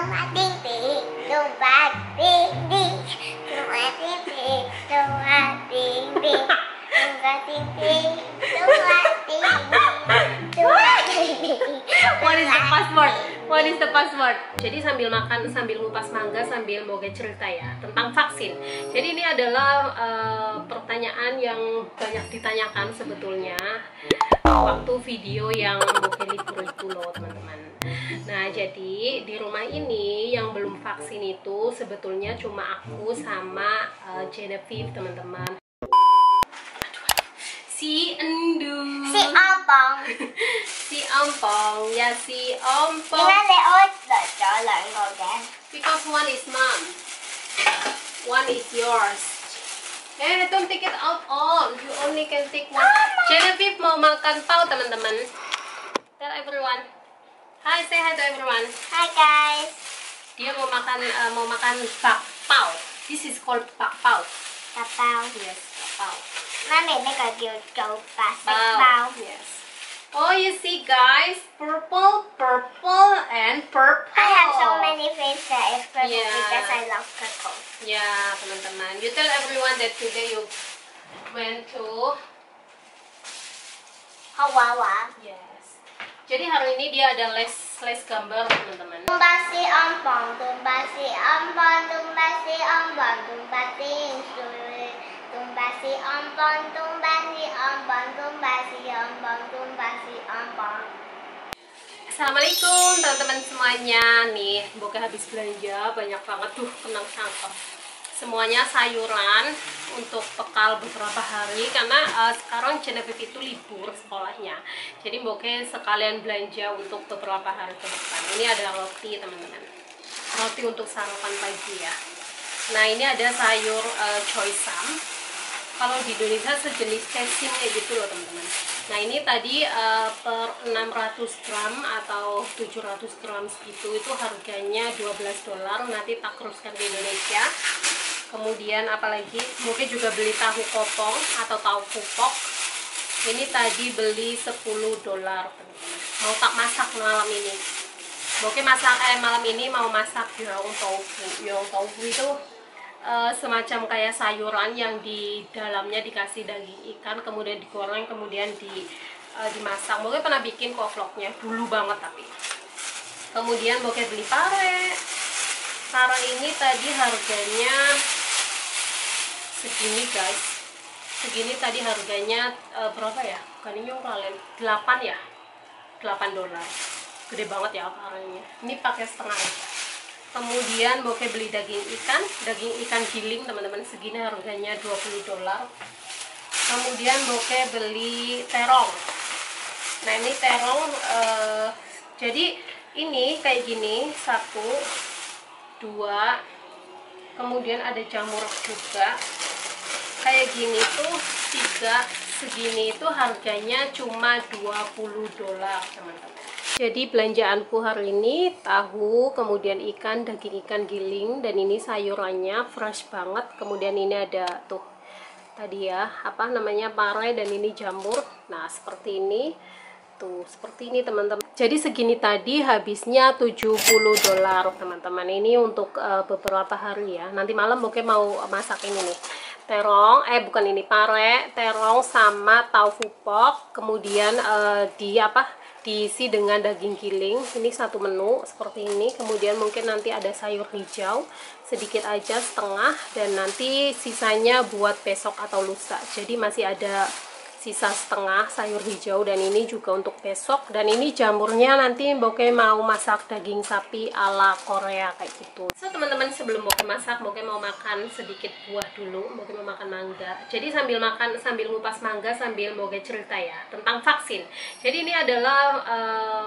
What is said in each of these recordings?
What is the password? What is the password? Jadi sambil makan, sambil ngupas mangga, sambil Boge cerita ya tentang vaksin. Jadi ini adalah pertanyaan yang banyak ditanyakan sebetulnya waktu video yang Boge libur itu loh teman-teman. Nah jadi di rumah ini yang belum vaksin itu sebetulnya cuma aku sama Genevieve teman-teman. Si Endu, Si Ompong. si Ompong, ya si Ompong. Gimana jalan Boge? Because one is mom, one is yours. Don't take it out all. You only can take one. Genevieve mau makan pau teman-teman. Tell everyone. Hi, say hi to everyone. Hi guys. Dia mau makan bakpao. This is called bakpao. Kapau. Yes, bakpao. Mami make a good go fast. Bao. Yes. Oh, you see guys, purple, purple, and purple. I have so many things that is purple Yeah. because I love purple. Ya, teman-teman. You tell everyone that today you went to Hawawa. Yes. Jadi hari ini dia ada les gambar teman-teman. Tumba si Ompong, tumba si Ompong, tumba si Ompong, tumba si Insuri. Tumba si Ompong, tumba si Ompong, tumba si Ompong, tumba si Ompong. Assalamualaikum teman-teman semuanya. Nih, Boge habis belanja banyak banget tuh kenang cangkem. Semuanya sayuran untuk bekal beberapa hari karena sekarang Genevieve itu libur sekolahnya. Jadi Boge sekalian belanja untuk beberapa hari ke depan. Ini ada roti teman-teman. Roti untuk sarapan pagi ya. Nah, ini ada sayur choy sam. Kalau di Indonesia sejenis kesim kayak gitu loh teman-teman. Nah ini tadi per 600 gram atau 700 gram segitu itu harganya $12. Nanti tak teruskan ke Indonesia. Kemudian apalagi mungkin juga beli tahu kopong atau tahu pupok. Ini tadi beli $10 teman-teman. Mau tak masak malam ini. Mungkin malam ini mau masak yong tofu. Yong tofu itu semacam kayak sayuran yang di dalamnya dikasih daging ikan, kemudian digoreng, kemudian dimasak. Mungkin pernah bikin kok vlognya dulu banget tapi. Kemudian Boge beli pare. Pare ini tadi harganya segini guys. Segini tadi harganya berapa ya? Bukan ini kalian 8 ya? $8. Gede banget ya parenya. Ini pakai setengah aja. Kemudian Boge beli daging ikan giling teman-teman, segini harganya $20. Kemudian Boge beli terong. Nah ini terong, jadi ini kayak gini 1, 2, kemudian ada jamur juga kayak gini tuh 3, segini itu harganya cuma $20 teman-teman. Jadi belanjaanku hari ini tahu, kemudian ikan, daging ikan giling, dan ini sayurannya fresh banget. Kemudian ini ada tuh tadi ya, apa namanya, pare, dan ini jamur. Nah, seperti ini. Tuh, seperti ini teman-teman. Jadi segini tadi habisnya $70 teman-teman. Ini untuk beberapa hari ya. Nanti malam Boge mau masak ini nih. Terong, bukan ini, pare, terong sama tahu pok. Kemudian diisi dengan daging giling. Ini satu menu seperti ini. Kemudian mungkin nanti ada sayur hijau sedikit aja setengah, dan nanti sisanya buat besok atau lusa. Jadi masih ada sisa setengah sayur hijau, dan ini juga untuk besok. Dan ini jamurnya nanti Boge mau masak daging sapi ala Korea kayak gitu. So teman-teman, sebelum Boge masak, Boge mau makan sedikit buah dulu. Boge mau makan mangga. Jadi sambil makan, sambil ngupas mangga, sambil Boge cerita ya tentang vaksin. Jadi ini adalah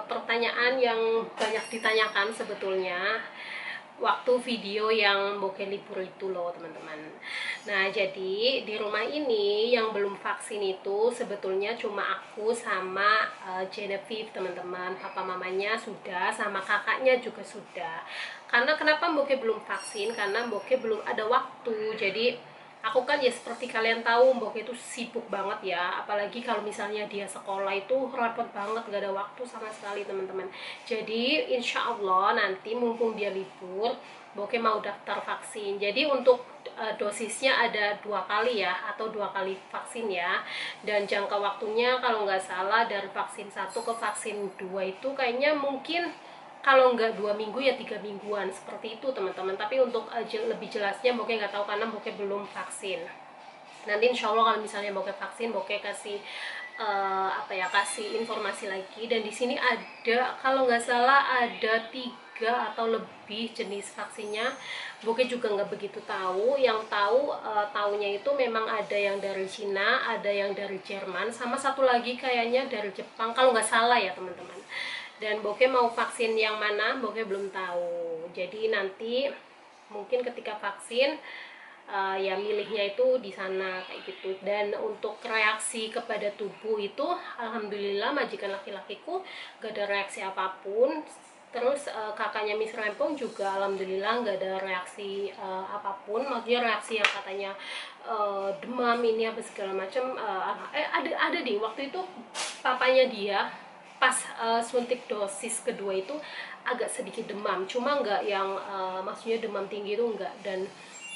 pertanyaan yang banyak ditanyakan sebetulnya waktu video yang Boge libur itu loh teman-teman. Nah jadi di rumah ini yang belum vaksin itu sebetulnya cuma aku sama Genevieve teman-teman. Papa mamanya sudah, sama kakaknya juga sudah. Karena kenapa Boge belum vaksin? Karena Boge belum ada waktu. Jadi Aku kan ya seperti kalian tahu Mbok itu sibuk banget ya, apalagi kalau misalnya dia sekolah itu repot banget, gak ada waktu sama sekali teman-teman. Jadi insya Allah nanti mumpung dia libur, Mbok mau daftar vaksin. Jadi untuk dosisnya ada 2 kali ya, atau 2 kali vaksin ya. Dan jangka waktunya kalau nggak salah dari vaksin 1 ke vaksin 2 itu kayaknya mungkin kalau nggak 2 minggu ya 3 mingguan seperti itu teman-teman. Tapi untuk lebih jelasnya Boke nggak tahu karena Boke belum vaksin. Nanti insya Allah kalau misalnya Boke vaksin, Boke kasih kasih informasi lagi. Dan di sini ada kalau nggak salah ada 3 atau lebih jenis vaksinnya. Boke juga nggak begitu tahu. Yang tahu taunya itu memang ada yang dari Cina, ada yang dari Jerman, sama satu lagi kayaknya dari Jepang kalau nggak salah ya teman-teman. Dan Boke mau vaksin yang mana Boke belum tahu. Jadi nanti mungkin ketika vaksin ya milihnya itu di sana kayak gitu. Dan untuk reaksi kepada tubuh itu alhamdulillah majikan laki-lakiku gak ada reaksi apapun. Terus kakaknya Miss Rempong juga alhamdulillah gak ada reaksi apapun. Maksudnya reaksi yang katanya demam ini apa segala macam. Ada di waktu itu papanya dia pas suntik dosis kedua itu agak sedikit demam, cuma nggak yang maksudnya demam tinggi itu enggak, dan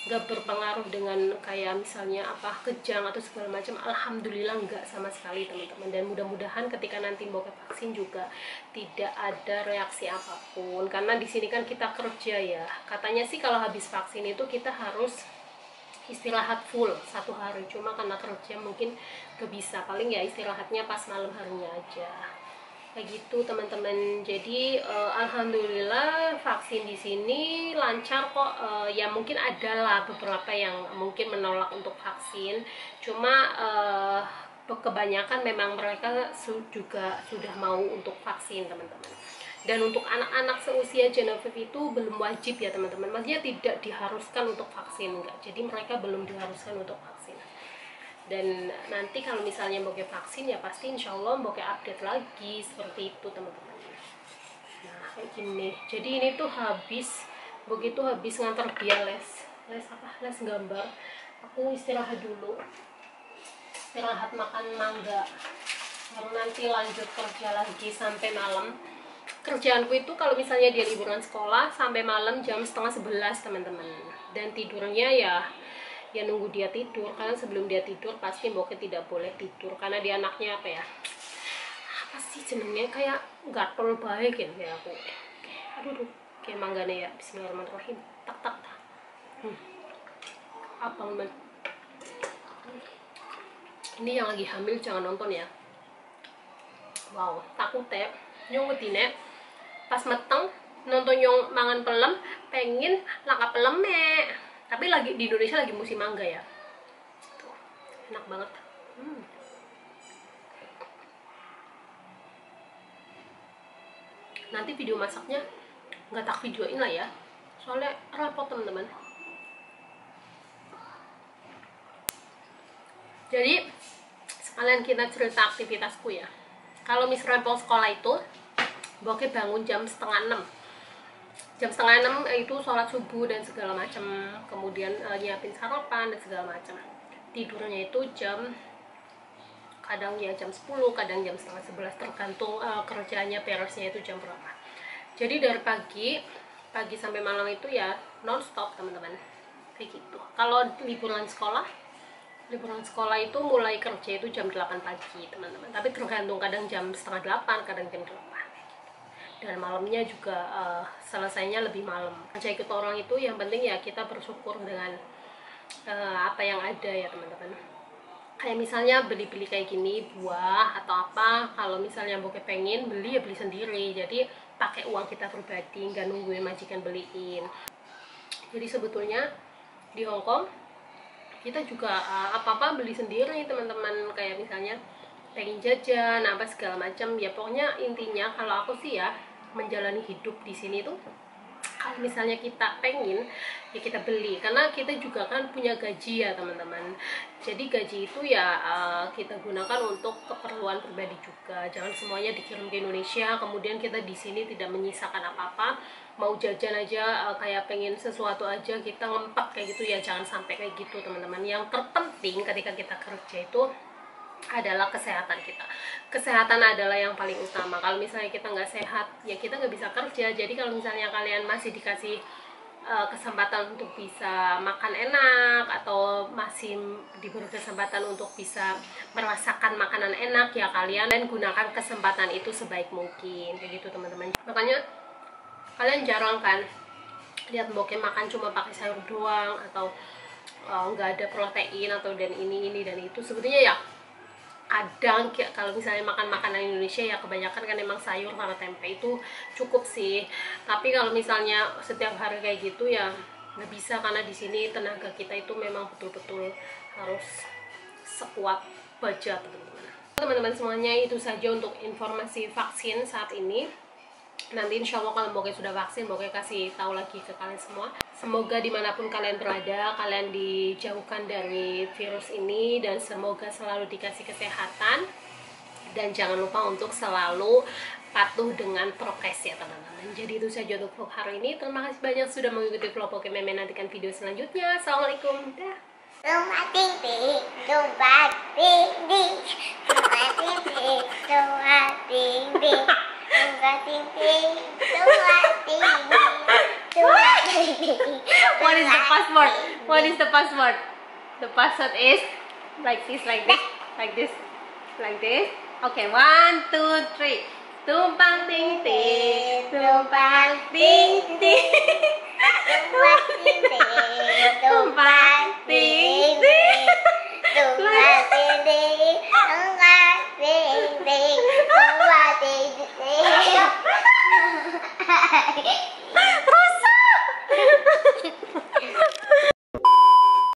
nggak berpengaruh dengan kayak misalnya kejang atau segala macam. Alhamdulillah nggak sama sekali teman-teman. Dan mudah-mudahan ketika nanti mau ke vaksin juga tidak ada reaksi apapun, karena di sini kan kita kerja ya. Katanya sih kalau habis vaksin itu kita harus istirahat full 1 hari, cuma karena kerja mungkin gak bisa, paling ya istirahatnya pas malam harinya aja kayak gitu teman-teman. Jadi alhamdulillah vaksin di sini lancar kok. Ya mungkin adalah beberapa yang mungkin menolak untuk vaksin, cuma kebanyakan memang mereka juga sudah mau untuk vaksin teman-teman. Dan untuk anak-anak seusia Genevieve itu belum wajib ya teman-teman, maksudnya tidak diharuskan untuk vaksin, enggak. Jadi mereka belum diharuskan untuk vaksin. Dan nanti kalau misalnya Boke vaksin ya pasti insya Allah Boke update lagi seperti itu teman-teman. Nah kayak gini. Jadi ini tuh begitu habis ngantar dia les gambar. Aku istirahat dulu, istirahat makan mangga, baru nanti lanjut kerja lagi sampai malam. Kerjaanku itu kalau misalnya dia liburan sekolah sampai malam jam 10:30 teman-teman. Dan tidurnya ya nunggu dia tidur, karena sebelum dia tidur pasti Boke tidak boleh tidur karena dia anaknya apa sih jenengnya kayak gatel baik gitu ya aku. Aduh kayak manggane ya. Bismillahirrahmanirrahim. Tak abang men. Ini yang lagi hamil jangan nonton ya. Wow, takut ya nyong wedine pas meteng nonton nyong mangan pelem pengen langka peleme. Tapi lagi di Indonesia lagi musim mangga ya. Tuh, enak banget. Nanti video masaknya nggak tak videoin lah ya, soalnya repot teman-teman. Jadi sekalian kita cerita aktivitasku ya. Kalau Miss Rempong sekolah itu Boke bangun jam 5:30. Jam 5:30 itu sholat subuh dan segala macam, kemudian nyiapin sarapan dan segala macam. Tidurnya itu kadang ya jam 10, kadang jam 10:30, tergantung kerjanya beresnya itu jam berapa. Jadi dari pagi sampai malam itu ya non stop teman-teman kayak gitu. Kalau liburan sekolah itu mulai kerja itu jam 8 pagi teman-teman, tapi tergantung, kadang jam 7:30, kadang jam 8. Dan malamnya juga selesainya lebih malam. Aja ikut orang itu yang penting ya kita bersyukur dengan apa yang ada ya teman-teman. Kayak misalnya beli-beli kayak gini buah atau apa, kalau misalnya Boke pengen beli ya beli sendiri, jadi pakai uang kita pribadi, nggak nungguin majikan beliin. Jadi sebetulnya di Hongkong kita juga apa-apa beli sendiri teman-teman, kayak misalnya pengen jajan apa segala macam ya. Pokoknya intinya kalau aku sih ya menjalani hidup di sini tuh kalau misalnya kita pengen ya kita beli, karena kita juga kan punya gaji ya teman-teman. Jadi gaji itu ya kita gunakan untuk keperluan pribadi juga, jangan semuanya dikirim ke Indonesia kemudian kita di sini tidak menyisakan apa-apa. mau jajan aja kayak pengen sesuatu aja kita ngempet kayak gitu ya, jangan sampai kayak gitu teman-teman. Yang terpenting ketika kita kerja itu adalah kesehatan kita. Kesehatan adalah yang paling utama. Kalau misalnya kita nggak sehat ya kita nggak bisa kerja. Jadi kalau misalnya kalian masih dikasih kesempatan untuk bisa makan enak atau masih diberi kesempatan untuk bisa merasakan makanan enak ya kalian, dan gunakan kesempatan itu sebaik mungkin kayak gitu teman-teman. Makanya kalian jarang kan lihat bokeh makan cuma pakai sayur doang atau nggak ada protein atau dan ini dan itu. Sebetulnya ya kadang kalau misalnya makan makanan Indonesia ya kebanyakan kan emang sayur sama tempe itu cukup sih. Tapi kalau misalnya setiap hari kayak gitu ya nggak bisa, karena di sini tenaga kita itu memang betul-betul harus sekuat baja teman-teman semuanya. Itu saja untuk informasi vaksin saat ini. Nanti insya Allah kalau Bokeh sudah vaksin, Bokeh kasih tahu lagi ke kalian semua. Semoga dimanapun kalian berada, kalian dijauhkan dari virus ini, dan semoga selalu dikasih kesehatan. Dan jangan lupa untuk selalu patuh dengan prokes ya teman-teman. Jadi itu saja untuk vlog hari ini. Terima kasih banyak sudah mengikuti vlog Bokeh Meme. Nantikan video selanjutnya. Assalamualaikum. Dah. Rumah tinggi, rumah tinggi, rumah tinggi, rumah tinggi, rumah tinggi, rumah tinggi, rumah tinggi. What is the password? What is the password? The password is like this, like this, like this, like this. Okay, 1, 2, 3. Tumpang ting ting, tumpang ting ting, Tumpang ting ting, tumpang ting ting, tumpang ting ting, tumpang ting ting, tumpang ting ting.